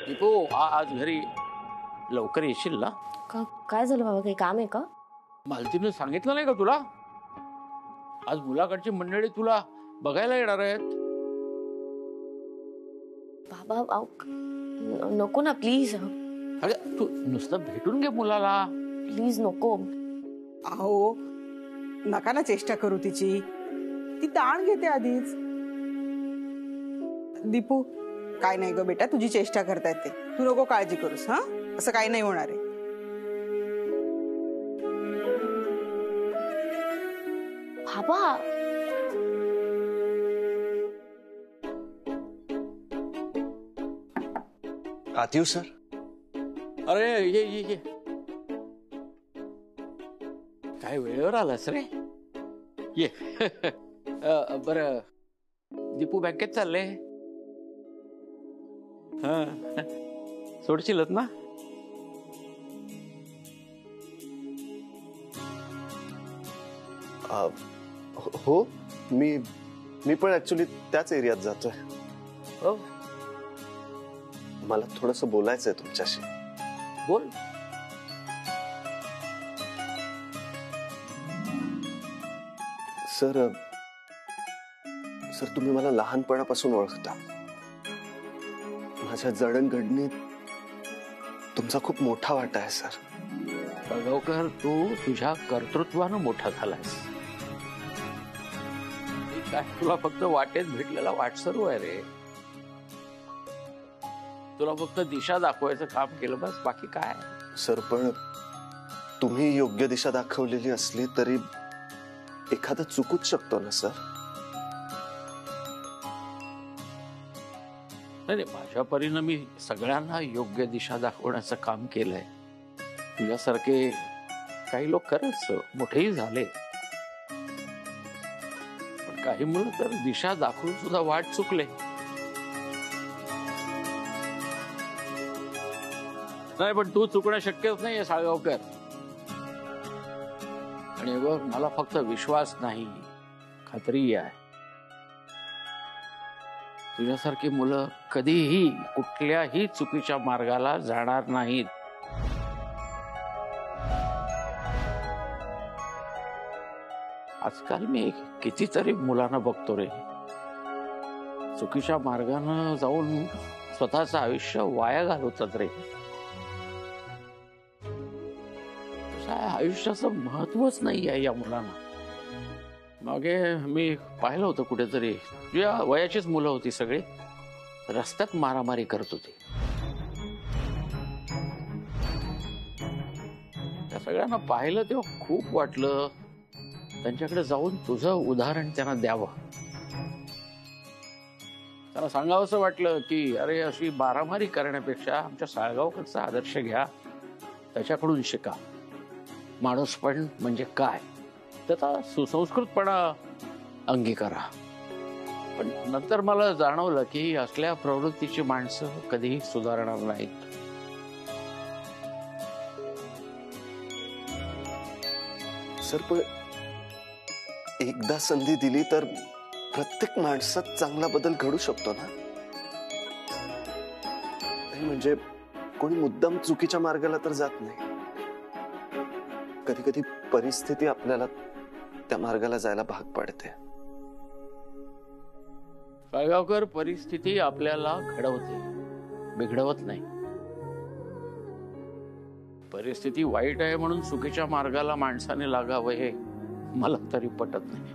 दीपू आज घरी लवकर येशील ना? काय झालं बाबा, काही काम आहे का? मालतीनं सांगितलं नाही का तुला? आज मुलाकडची मंडळी तुला बघायला येणार आहेत. बाबा नको ना प्लीज. अरे तू नुसतं भेटून घे मुलाला. प्लीज नको. अहो नका ना चेष्टा करू तिची, ती ताण घेते आधीच. दीपू काय नाही ग बेटा, तुझी चेष्टा करतायत ते, तू नको काळजी करूस. हा असं काही नाही होणार आहे. बाबा आत येऊ सर? अरे ये ये ये. काय वेळेवर आलास रे? ये. बरं दीपू बँकेत चालले? हा सोडशीलच ना? हो मी पण ऍक्च्युली त्याच एरियात जातोय. हो मला थोडंसं बोलायचंय तुमच्याशी. बोल. सर तुम्ही मला लहानपणापासून ओळखता. माझ्या जडणघडणीत तुमचा खूप मोठा वाटा आहे सर. सळगावकर तू तुझ्या कर्तृत्वानं मोठा झालास. काय तुला फक्त वाटेत भेटलेला वाटसरू आहे रे. तुला फक्त दिशा दाखवायचं काम केलं बस, बाकी काय. सर पण तुम्ही योग्य दिशा दाखवलेली असली तरी एखादा चुकूच शकतो ना सर. नाही माझ्या परीनं मी सगळ्यांना योग्य दिशा दाखवण्याचं काम केलंय. तुझ्यासारखे काही लोक खरंच मोठेही झाले, पण काही मुलं तर दिशा दाखवून सुद्धा वाट चुकले. नाही पण तू चुकणं शक्यच नाहीये साळगावकर. आणि बघ मला फक्त विश्वास नाही, खात्री आहे तुझ्यासारखी मुलं कधीही कुठल्याही चुकीच्या मार्गाला जाणार नाहीत. आजकाल मी कितीतरी मुलांना बघतो रे, चुकीच्या मार्गानं जाऊन स्वतःचं आयुष्य वाया घालवतात रे. आयुष्याचं महत्वच नाही आहे या मुलांना. मागे मी पाहिलं होतं कुठेतरी, तुझ्या वयाचीच मुलं होती सगळी, रस्त्यात मारामारी करत होती. त्या सगळ्यांना पाहिलं तेव्हा खूप वाटलं त्यांच्याकडे जाऊन तुझं उदाहरण त्यांना द्यावं. त्यांना सांगावंसं वाटलं की अरे अशी मारामारी करण्यापेक्षा आमच्या साळगावकडचा आदर्श घ्या, त्याच्याकडून शिका. माणूसपण म्हणजे काय त्याचा सुसंस्कृतपणा अंगीकारा. पण नंतर मला जाणवलं की असल्या प्रवृत्तीची माणसं कधीही सुधारणार नाहीत. सर पण एकदा संधी दिली तर प्रत्येक माणसात चांगला बदल घडू शकतो ना. म्हणजे कोणी मुद्दाम चुकीच्या मार्गाला तर जात नाही. कधी कधी परिस्थिती आपल्याला त्या मार्गाला जायला भाग पाडते. साळगावकर परिस्थिती आपल्याला घडवते, बिघडवत नाही. परिस्थिती वाईट आहे म्हणून चुकीच्या मार्गाला माणसाने लागावं हे मला तरी पटत नाही.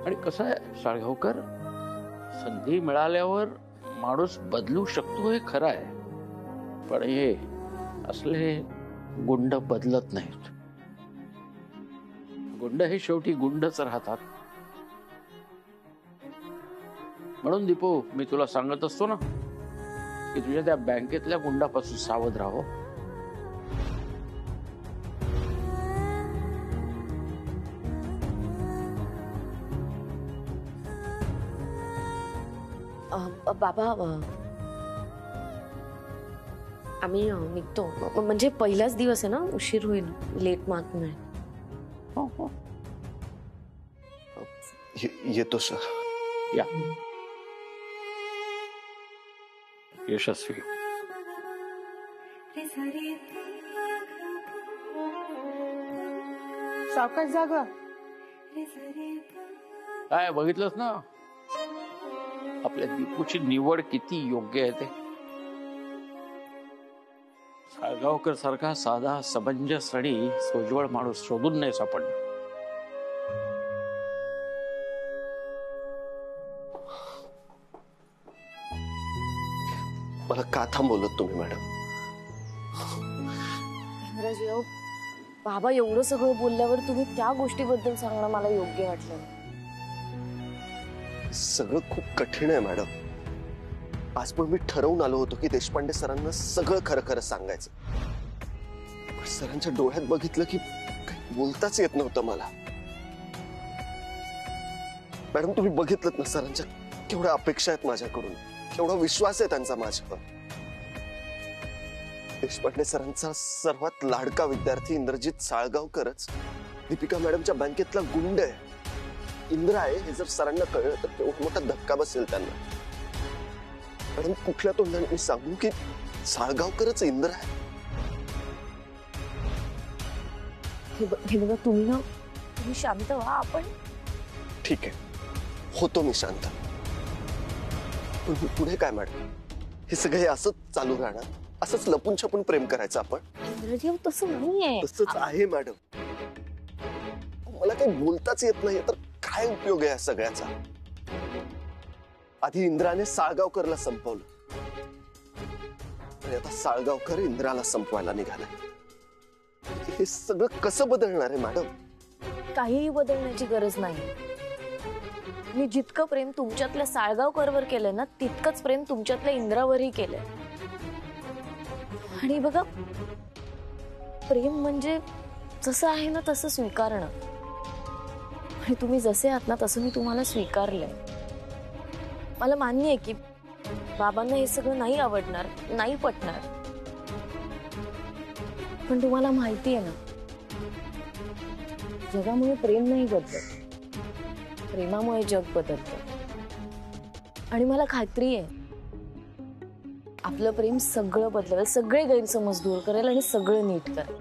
आणि कसं आहे साळगावकर, संधी मिळाल्यावर माणूस बदलू शकतो हे खरं आहे, पण हे असले गुंड बदलत नाहीत. गुंड हे शेवटी गुंडच राहतात. म्हणून दीपू मी तुला सांगत असतो ना की तुझ्या त्या बँकेतल्या गुंडापासून सावध राहो. बाबा आम्ही निघतो. म्हणजे पहिलाच दिवस आहे ना, उशीर होईल, लेट मात नाही. येतो सर. या. यशस्वी. सावकाश जागा. काय बघितलंस ना आपल्या दीपूची निवड किती योग्य आहे ते. साळगावकर सारखा साधा समंजस आणि सोज्वळ माणूस शोधून नाही सापडला. मला का थांबवलं तुम्ही मॅडम? इंद्राजी, बाबा एवढं सगळं बोलल्यावर तुम्ही त्या गोष्टीबद्दल सांगणं मला योग्य वाटलं. सगळं खूप कठीण आहे मॅडम. आज पण मी ठरवून आलो होतो की देशपांडे सरांना सगळं खरं खरं सांगायचं. पण सरांच्या डोळ्यात बघितलं की काही बोलताच येत नव्हतं मला. मॅडम तुम्ही बघितलं ना सरांच्या केवढ्या अपेक्षा आहेत माझ्याकडून, केवढा विश्वास आहे त्यांचा माझ्यावर. देशपांडे सरांचा सर्वात लाडका विद्यार्थी इंद्रजित साळगावकरच दीपिका मॅडमच्या बँकेतला गुंड आहे, इंद्र आहे हे जर सरांना कळलं तर केवढा मोठा धक्का बसेल त्यांना. मॅडम कुठल्या तोंडाने मी सांगू की साळगावकरच इंद्र आहे? हे बघा, तुम्ही शांत व्हा. आपण ठीक आहे, होतो मी शांत. पण पुढे काय मॅडम? हे सगळे असंच चालू राहणार? असंच लपून छपून प्रेम करायचं आपण? इंद्रजी, तसं नाहीये. तसंच आहे मॅडम. मला काही बोलताच येत नाही तर काय उपयोग आहे या सगळ्याचा? आधी इंद्राने साळगावकरला संपवलं आणि आता साळगावकर इंद्राला संपवायला निघालाय. हे सगळं कसं बदलणार आहे मॅडम? काहीही बदलण्याची गरज नाही. मी जितकं प्रेम तुमच्यातल्या साळगावकरवर केलंय ना, तितकंच प्रेम तुमच्यातल्या इंद्रावरही केलंय. आणि बघा, प्रेम म्हणजे जसं आहे ना तसं स्वीकारणं. आणि तुम्ही जसे आहात ना तसं मी तुम्हाला स्वीकारलंय. मला मान्य आहे की बाबांना हे सगळं नाही आवडणार, नाही पटणार. पण तुम्हाला माहिती आहे ना, जगामुळे प्रेम नाही बदलत, प्रेमामुळे जग बदलतं. आणि मला खात्री आहे आपलं प्रेम सगळं बदलवेल, सगळे गैरसमज दूर करेल आणि सगळं नीट करेल.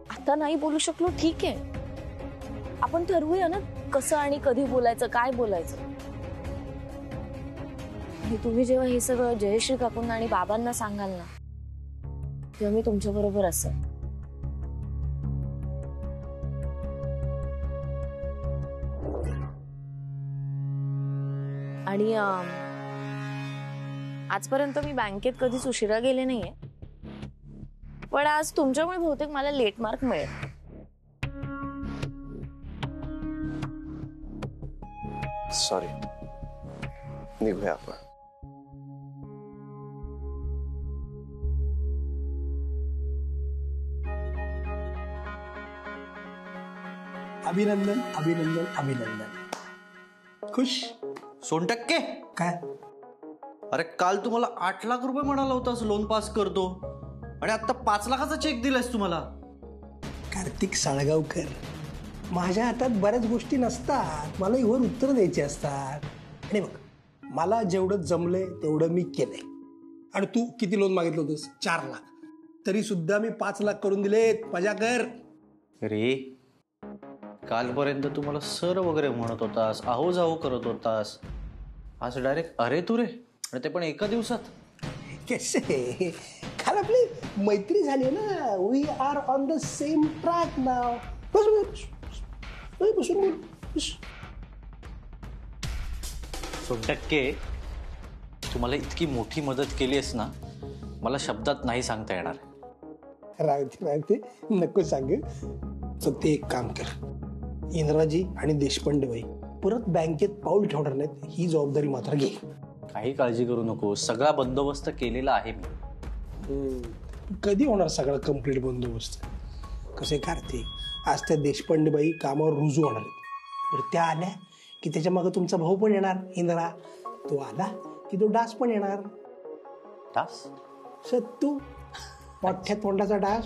आता नाही बोलू शकलो ठीक आहे, आपण ठरवूया ना कसं आणि कधी बोलायचं, काय बोलायचं. आणि तुम्ही जेव्हा हे सगळं जयश्री काकूंना आणि बाबांना सांगाल ना, तेव्हा मी तुमच्या बरोबर असेल. आणि आजपर्यंत मी बँकेत कधीच उशिरा गेले नाहीये, पण आज तुमच्यामुळे बहुतेक मला लेट मार्क मिळेल. सॉरी, निघूया आपण. अभिनंदन अभिनंदन अभिनंदन. खुश? 100%? काय? अरे काल तुम्हाला 8 लाख रुपये म्हणाला होतास लोन पास करतो, आणि आता 5 लाखाचा चेक दिलायस तुम्हाला. कार्तिक साळगावकर, माझ्या हातात बऱ्याच गोष्टी नसतात, मला वर उत्तर द्यायची असतात. आणि बघ, मला जेवढं जमलंय तेवढं मी केलंय. आणि तू किती लोन मागितलं होतंस? 4 लाख. तरी सुद्धा मी 5 लाख करून दिलेत. मजा कर रे. कालपर्यंत तुम्हाला सर वगैरे म्हणत होतास, आहो जाहो करत होतास, आज डायरेक्ट अरे तू रे, आणि ते पण एका दिवसात. कसे? काल आपली मैत्री झाली ना. We are on the same track now. बसून बोल. 100% तुम्हाला इतकी मोठी मदत केली आहेस ना, मला शब्दात नाही सांगता येणार. राहते नको सांग. तर ते एक काम कर, इंद्राजी आणि देशपांडे भाई परत बँकेत पाऊल ठेवणार नाहीत, ही जबाबदारी मात्र घे. काही काळजी करू नको, सगळा बंदोबस्त केलेला आहे मी. कधी होणार सगळा कम्प्लीट बंदोबस्त? कसे कार्तिक, आज त्या देशपांडे बाई कामावर रुजू होणार आहेत. तर त्या आल्या की त्याच्या मागे तुमचा भाऊ पण येणार इंद्रा. तो आला की तो डास पण येणार. डास? सत्तू, मोठ्या तोंडाचा डास,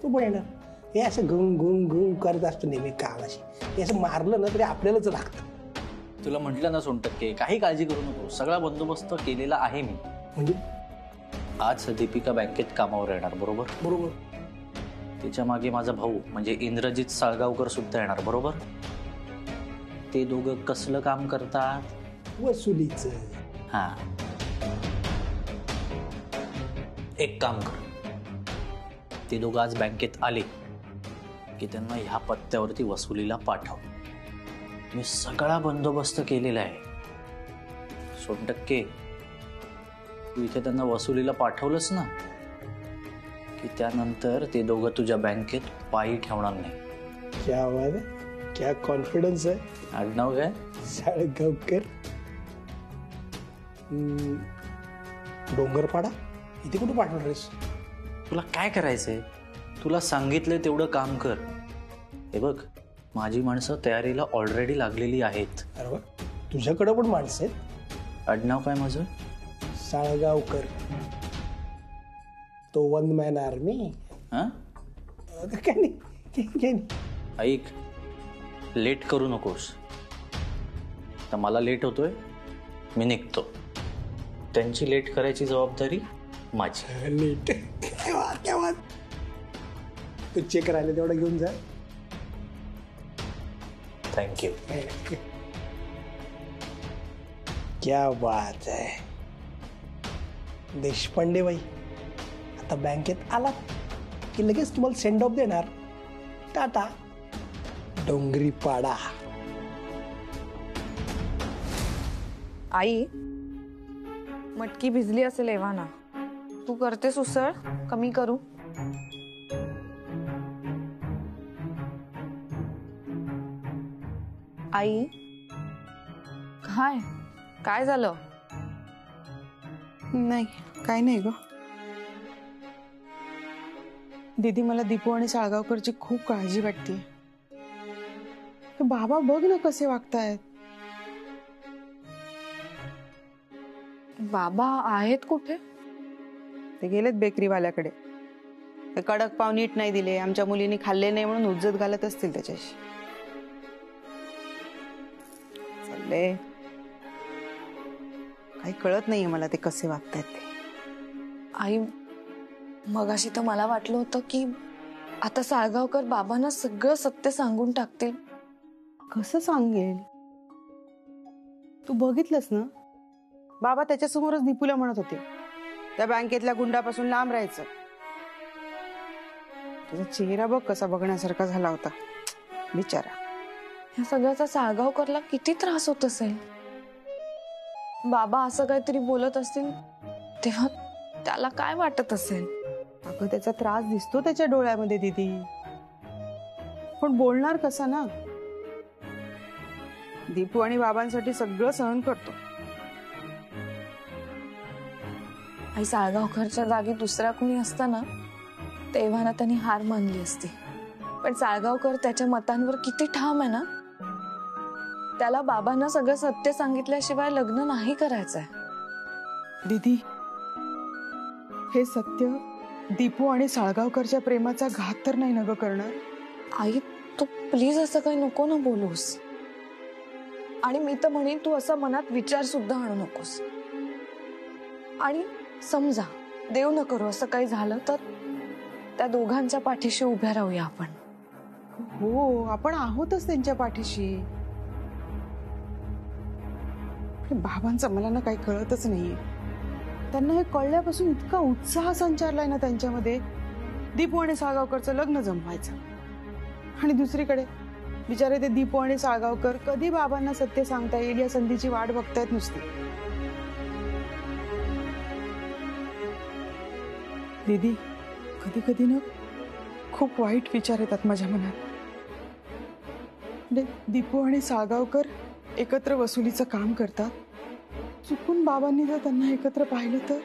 तो पण येणार. हे असं गुंग गुंग गुंग करत असतो नेहमी कामाशी. हे असं मारलं ना तरी आपल्यालाच लागतं. तुला म्हटलं ना 100%, काही काळजी करू नको, सगळा बंदोबस्त केलेला आहे मी. म्हणजे आज दीपिका बँकेत कामावर येणार, बरोबर? बरोबर. तिच्या मागे माझा भाऊ म्हणजे इंद्रजित साळगावकर सुद्धा येणार, बरोबर? ते दोघं कसलं काम करतात? वसुलीचं. हा, एक काम कर, ते दोघं आज बँकेत आले की त्यांना ह्या पत्त्यावरती वसुलीला पाठव. मी सगळा बंदोबस्त केलेला आहे. 100% तू इथे त्यांना वसुलीला पाठवलंस ना की त्यानंतर ते दोघं तुझ्या बँकेत पायी ठेवणार नाही. क्या बात आहे, क्या कॉन्फिडन्स आहे. आडनाव काय? साळगावकर. डोंगरपाडा इथे कुठे पाठवणार आहेस? तुला काय करायचंय? तुला सांगितलंय तेवढं काम कर. हे बघ, माझी माणसं तयारीला ऑलरेडी लागलेली आहेत. अरे वा, तुझ्याकडे पण माणसं आहेत. आडनाव काय माझं? साळगावकर. तो 1 मॅन आर्मी. हा, काय नाही. ऐक, लेट करू नकोस. तर मला लेट होतोय, मी निघतो. त्यांची लेट करायची जबाबदारी माझी. नीट. क्या बात. तू चेक राहिले तेवढा घेऊन जा. थँक्यू. क्या बात आहे. देशपांडे बाई, आता बँकेत आला की लगेच तुम्हाला सेंड ऑफ देणार. टाटा. डोंगरीपाडा. आई, मटकी भिजली असेल एव्हाना. तू करतेस उसळ? कमी करू? आई, काय झालं? नाही, काय नाही ग दीदी. मला दीपू आणि साळगावकरची खूप काळजी वाटते. बाबा बघ ना कसे वागतायत. बाबा आहेत कुठे? ते गेलेत बेकरीवाल्याकडे. ते कडक पाव नीट नाही दिले, आमच्या मुलीने खाल्ले नाही म्हणून उज्जत घालत असतील त्याच्याशी. चालले, काही कळत नाहीये मला ते कसे वागतायत ते. आई, मगाशी तर मला वाटलं होतं की आता साळगावकर बाबांना सगळं सत्य सांगून टाकतील. कसं सांगेल? तू बघितलंस ना, बाबा त्याच्यासमोरच दीपूला म्हणत होते त्या बँकेतल्या गुंडापासून लांब राहायचं. त्याचा चेहरा बघ कसा बघण्यासारखा झाला होता बिचारा. ह्या सगळ्याचा साळगावकरला किती त्रास होत असेल. बाबा असं काहीतरी बोलत असतील तेव्हा त्याला काय वाटत असेल. अगं, त्याचा त्रास दिसतो त्याच्या डोळ्यामध्ये दीदी, पण बोलणार कसा ना. दीपू आणि बाबांसाठी सगळं सहन करतो. आई, साळगावकरच्या जागी दुसरा कोणी असताना तेव्हा ना त्यांनी हार मानली असती. पण साळगावकर त्याच्या मतांवर किती ठाम आहे ना. त्याला बाबांना सगळं सत्य सांगितल्याशिवाय लग्न नाही करायचंय. दीदी, हे सत्य दीपू आणि साळगावकरच्या प्रेमाचा घात तर नाही ना ग करणार? आई, तू प्लीज असं काही नको ना बोलूस. आणि मी तर म्हणेन तू असं मनात विचार सुद्धा आणू नकोस. आणि समजा देव न करू असं काही झालं तर त्या दोघांच्या पाठीशी उभ्या राहूया आपण. हो, आपण आहोतच त्यांच्या पाठीशी. बाबांचं मला ना काही कळतच नाहीये. त्यांना हे कळल्यापासून इतका उत्साह संचारलाय ना त्यांच्यामध्ये, दीपू आणि साळगावकरचं लग्न जमवायचं. आणि दुसरीकडे बिचारे ते दीपू आणि साळगावकर कधी बाबांना सत्य सांगता येईल या संधीची वाट बघतायत नुसती. दीदी, कधी कधी ना खूप वाईट विचार येतात माझ्या मनात. दीपू आणि साळगावकर एकत्र वसुलीचं काम करतात. चुकून बाबांनी जर त्यांना एकत्र पाहिलं तर,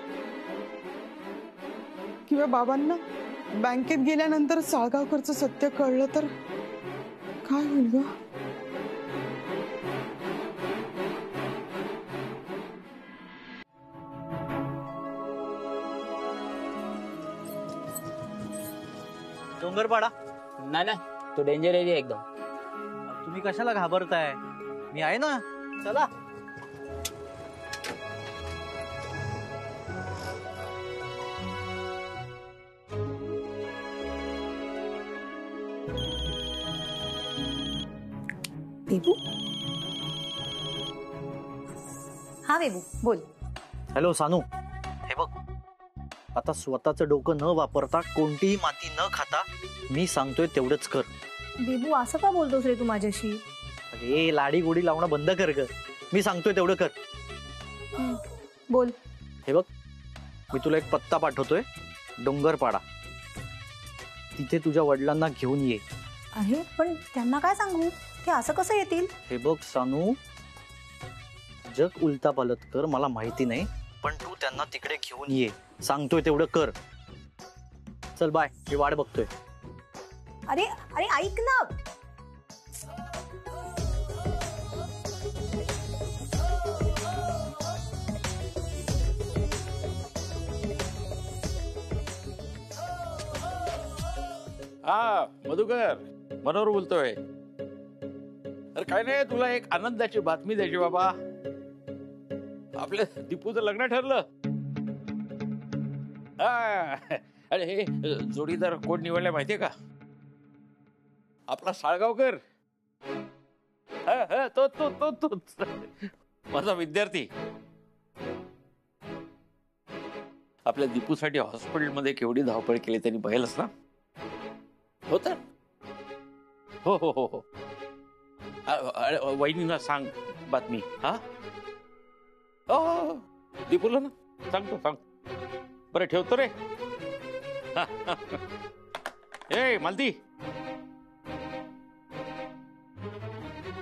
किंवा बाबांना बँकेत गेल्यानंतर साळगावकरचं सत्य कळलं तर काय होईल ग? डोंगरपाडा, नाही नाही, तो डेंजर एरिया एकदम. तुम्ही कशाला घाबरताय? मी आहे ना. चला. बेबू. हा बेबू बोल. हॅलो सानू, हे बघ, आता स्वतःचं डोकं न वापरता कोणतीही माती न खाता मी सांगतोय तेवढंच कर. बेबू असं का बोलतोस रे तू माझ्याशी? अरे लाडी गोडी लावणं बंद कर ग. मी सांगतोय तेवढं कर. बोल. हे बघ, मी तुला एक पत्ता पाठवतोय, डोंगरपाडा. तिथे तुझ्या वडिलांना घेऊन ये. आहे पण त्यांना काय सांगू? ते असं कसं येतील? हे बघ सानू, जग उलटा पालट कर मला माहिती नाही, पण तू त्यांना तिकडे घेऊन ये. सांगतोय तेवढं कर. चल बाय, मी वाट बघतोय. अरे अरे ऐक ना. हा मधुकर, मनोहर बोलतोय. अरे काय नाही, तुला एक आनंदाची बातमी द्यायची बाबा. आपल्या दीपूचं लग्न ठरलं. अरे हे जोडीदार कोण निवडलाय माहितीये का? आपला साळगावकर. तो तो तो तो माझा विद्यार्थी. आपल्या दीपूसाठी हॉस्पिटलमध्ये केवढी धावपळ केली त्यांनी पाहिलंच ना. हो तर हो हो हो हो. वहिनीला सांग बातमी. हा हो दीपूला ना सांगतो. बरं ठेवतो रे. ए मालती,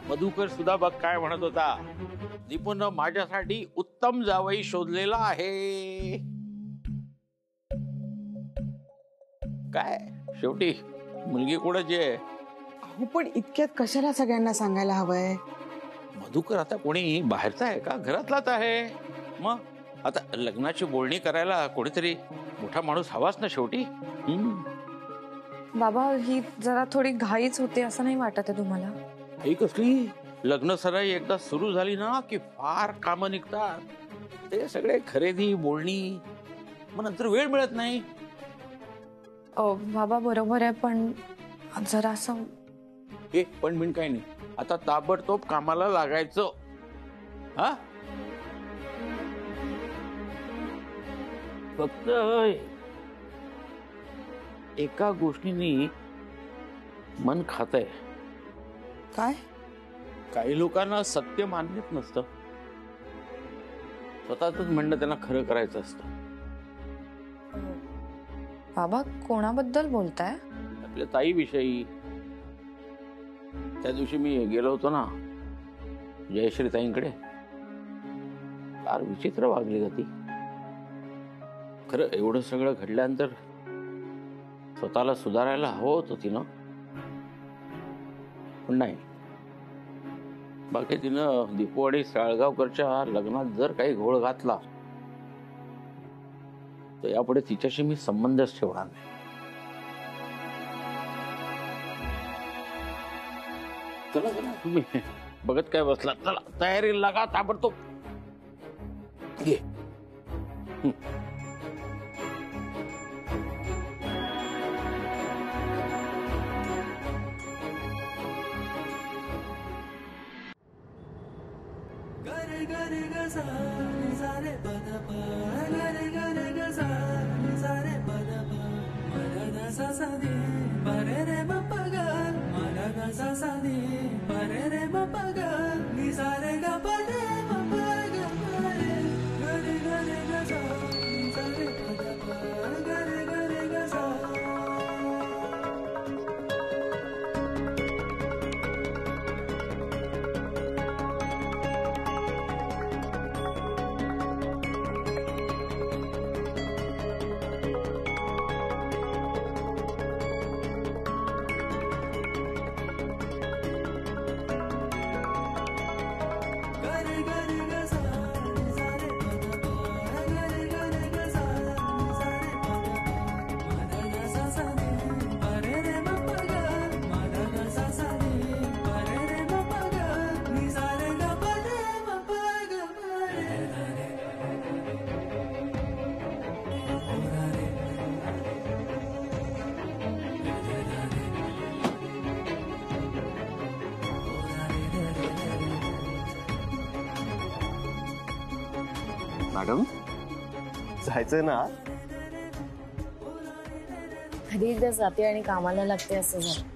मधुकर सुद्धा बघ काय म्हणत होता. दीपूनं माझ्यासाठी उत्तम जावई शोधलेला आहे. काय शेवटी मुलगी कोणाची आहे? अहो पण इतक्यात कशाला सगळ्यांना सांगायला हवंय? मधुकर आता कोणी बाहेरचा आहे का, घरातलाच आहे. मग आता लग्नाची बोलणी करायला कोणीतरी मोठा माणूस हवाच ना शेवटी. बाबा ही जरा थोडी घाईच होते असं नाही वाटत आहे तुम्हाला? ही कसली लग्न सराई एकदा सुरू झाली ना की फार कामं निघतात. ते सगळे खरेदी बोलणी, मग नंतर वेळ मिळत नाही. बाबा बरोबर आहे, पण जरा असं. हे पण बिन काही नाही, आता ताबडतोब कामाला लागायचं. हा फक्त एका गोष्टीने मन खातंय. काय? काही लोकांना सत्य मान्यच नसतं. स्वतःच म्हणणं त्यांना खरं करायचं असतं. बाबा कोणाबद्दल बोलताय? आपल्या ताईविषयी. त्या दिवशी मी गेलो होतो ना जयश्री ताईंकडे, फार विचित्र वागली का ती. खरं एवढं सगळं घडल्यानंतर स्वतःला सुधारायला हवं होतं तिनं, पण नाही. बाकी तिनं दीपू आणि साळगावकरच्या लग्नात जर काही घोळ घातला तर यापुढे तिच्याशी मी संबंधच ठेवणार नाही. चला चला, तुम्ही बघत काय बसला, चला तयारी लागा ताबडतोब. घे. मॅडम जायचंय ना? कधी एकदा जाते आणि कामाला लागते असं झालं.